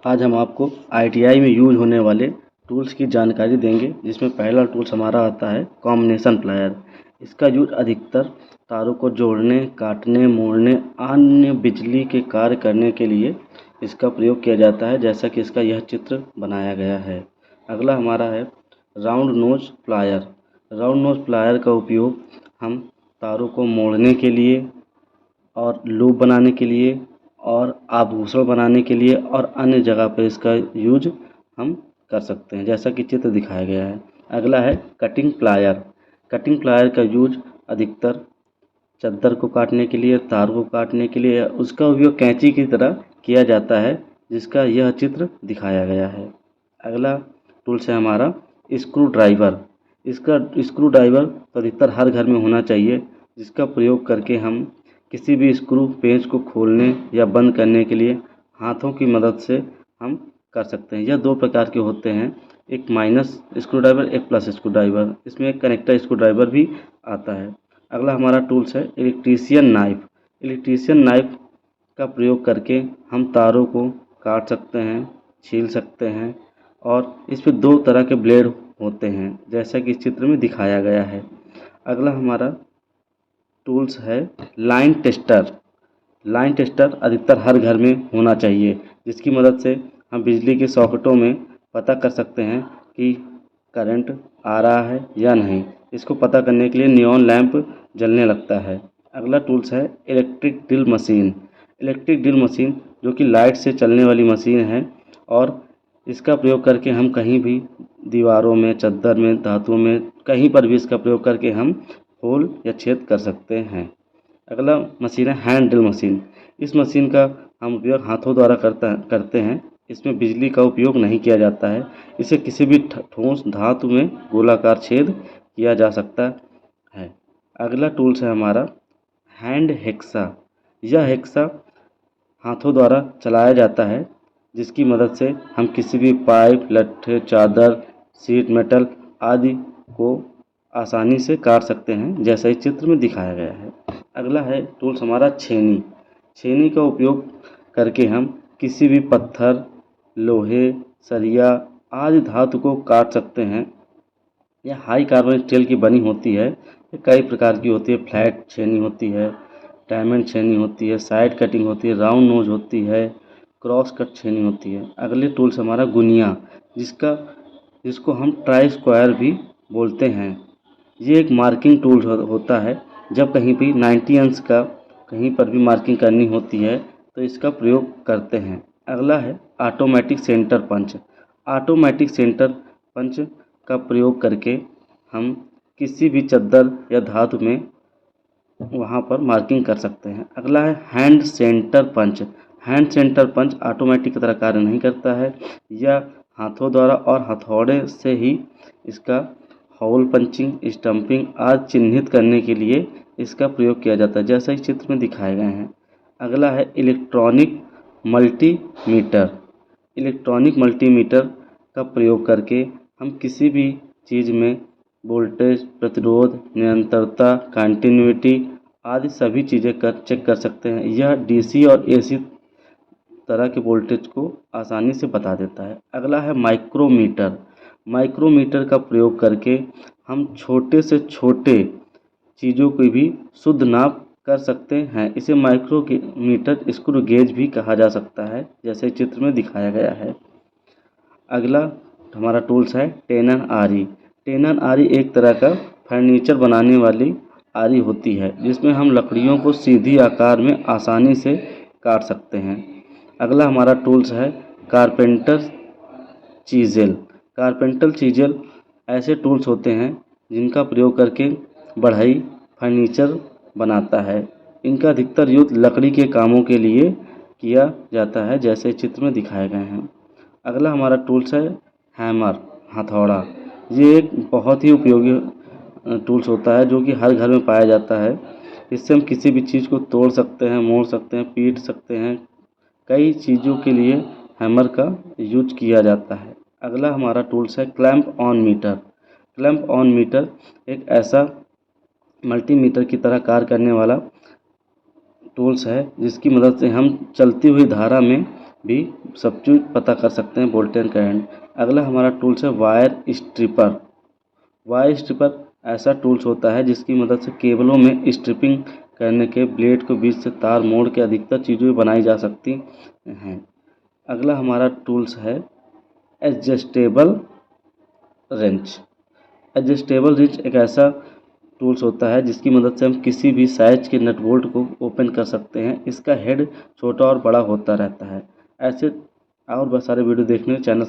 आज हम आपको आईटीआई में यूज होने वाले टूल्स की जानकारी देंगे, जिसमें पहला टूल्स हमारा आता है कॉम्बिनेशन प्लायर। इसका यूज अधिकतर तारों को जोड़ने, काटने, मोड़ने, अन्य बिजली के कार्य करने के लिए इसका प्रयोग किया जाता है, जैसा कि इसका यह चित्र बनाया गया है। अगला हमारा है round knows plier. Round knows plier का उपयोग हम तारों को मोड़ने के लिए और लूप बनाने के लिए और आभूषण बनाने के लिए और अन्य जगह पर इसका यूज हम कर सकते हैं, जैसा कि चित्र दिखाया गया है। अगला है कटिंग प्लायर। कटिंग प्लायर का यूज अधिकतर चद्दर को काटने के लिए, तार को काटने के लिए, उसका उपयोग कैंची की तरह किया जाता है, जिसका यह चित्र दिखाया गया है। अगला टूल्स है हमारा स्क्रू ड्राइवर। इसका स्क्रू ड्राइवर तो अधिकतर हर घर में होना चाहिए, जिसका प्रयोग करके हम किसी भी स्क्रू पेंच को खोलने या बंद करने के लिए हाथों की मदद से हम कर सकते हैं। यह दो प्रकार के होते हैं, एक माइनस स्क्रू ड्राइवर, एक प्लस स्क्रू ड्राइवर। इसमें एक कनेक्टर स्क्रू ड्राइवर भी आता है। अगला हमारा टूल्स है इलेक्ट्रीशियन नाइफ। इलेक्ट्रीशियन नाइफ का प्रयोग करके हम तारों को काट सकते हैं, छील सकते हैं, और इस पे दो तरह के ब्लेड होते हैं, जैसा कि इस चित्र में दिखाया गया है। अगला हमारा टूल्स है लाइन टेस्टर। लाइन टेस्टर अधिकतर हर घर में होना चाहिए, जिसकी मदद से हम बिजली के सॉकेटों में पता कर सकते हैं कि करंट आ रहा है या नहीं। इसको पता करने के लिए नियॉन लैंप जलने लगता है। अगला टूल्स है electric drill machine. Electric drill machine जो कि लाइट से चलने वाली मशीन है, और इसका प्रयोग करके हम कहीं भी दीवारों में, चद्दर में, धातु में, कहीं पर भी इसका प्रयोग करके हम होल या छेद कर सकते हैं। अगला मशीन है हैंड ड्रिल मशीन। इस मशीन का हम उपयोग हाथों द्वारा करते हैं। इसमें बिजली का उपयोग नहीं किया जाता है। इसे किसी भी ठोस धातु में गोलाकार छेद किया जा सकता है। अगला टूल्स है हमारा हैंड हेक्सा। यह हेक्सा हाथों द्वारा चलाया जाता है, जिसकी मदद से हम किसी भी पाइप, लट्ठे, चादर, शीट मेटल आदि को आसानी से काट सकते हैं, जैसा इस चित्र में दिखाया गया है। अगला है टूल्स हमारा छेनी। छेनी का उपयोग करके हम किसी भी पत्थर, लोहे, सरिया आदि धातु को काट सकते हैं। यह हाई कार्बन स्टील की बनी होती है। ये कई प्रकार की होती है। फ्लैट छेनी होती है, डायमंड छेनी होती है, साइड कटिंग होती है, राउंड नोज होती है, क्रॉस कट छेनी होती है। अगले टूल्स हमारा गुनिया, जिसको हम ट्राई स्क्वायर भी बोलते हैं। ये एक मार्किंग टूल होता है। जब कहीं भी 90 अंश का कहीं पर भी मार्किंग करनी होती है तो इसका प्रयोग करते हैं। अगला है automatic centre punch. Automatic centre punch का प्रयोग करके हम किसी भी चद्दर या धातु में वहाँ पर मार्किंग कर सकते हैं। अगला है hand centre punch. Hand centre punch automatic की तरह कार्य नहीं करता है। यह हाथों द्वारा और हथौड़े से ही इसका होल पंचिंग, स्टंपिंग आदि चिन्हित करने के लिए इसका प्रयोग किया जाता है, जैसा इस चित्र में दिखाए गए हैं। अगला है इलेक्ट्रॉनिक मल्टीमीटर। इलेक्ट्रॉनिक मल्टीमीटर का प्रयोग करके हम किसी भी चीज़ में वोल्टेज, प्रतिरोध, निरंतरता, कंटिन्यूटी आदि सभी चीज़ें चेक कर सकते हैं। यह डीसी और एसी तरह के वोल्टेज को आसानी से बता देता है। अगला है माइक्रोमीटर। माइक्रोमीटर का प्रयोग करके हम छोटे से छोटे चीज़ों की भी शुद्ध नाप कर सकते हैं। इसे माइक्रोमीटर स्क्रू गेज भी कहा जा सकता है, जैसे चित्र में दिखाया गया है। अगला हमारा टूल्स है टेनन आरी। टेनन आरी एक तरह का फर्नीचर बनाने वाली आरी होती है, जिसमें हम लकड़ियों को सीधी आकार में आसानी से काट सकते हैं। अगला हमारा टूल्स है कारपेंटर चीज़ेल। कारपेंटर चीज़ेल ऐसे टूल्स होते हैं जिनका प्रयोग करके बढ़ई फर्नीचर बनाता है। इनका अधिकतर यूज लकड़ी के कामों के लिए किया जाता है, जैसे चित्र में दिखाए गए हैं। अगला हमारा टूल्स है हैमर, हथौड़ा। ये एक बहुत ही उपयोगी टूल्स होता है, जो कि हर घर में पाया जाता है। इससे हम किसी भी चीज़ को तोड़ सकते हैं, मोड़ सकते हैं, पीट सकते हैं। कई चीज़ों के लिए हैमर का यूज किया जाता है। अगला हमारा टूल्स है clamp on meter. Clamp on meter एक ऐसा मल्टीमीटर की तरह कार्य करने वाला टूल्स है, जिसकी मदद से हम चलती हुई धारा में भी सब चीज़ पता कर सकते हैं वोल्टेज एंड करंट। अगला हमारा टूल्स है वायर स्ट्रिपर। वायर स्ट्रिपर ऐसा टूल्स होता है जिसकी मदद से केबलों में स्ट्रिपिंग करने के ब्लेड को बीच से तार मोड़ के अधिकतर चीज़ें बनाई जा सकती हैं। अगला हमारा टूल्स है एडजस्टेबल रेंच। एडजस्टेबल रेंच एक ऐसा टूल्स होता है जिसकी मदद से हम किसी भी साइज के नट बोल्ट को ओपन कर सकते हैं। इसका हेड छोटा और बड़ा होता रहता है। ऐसे और बहुत सारे वीडियो देखने चैनल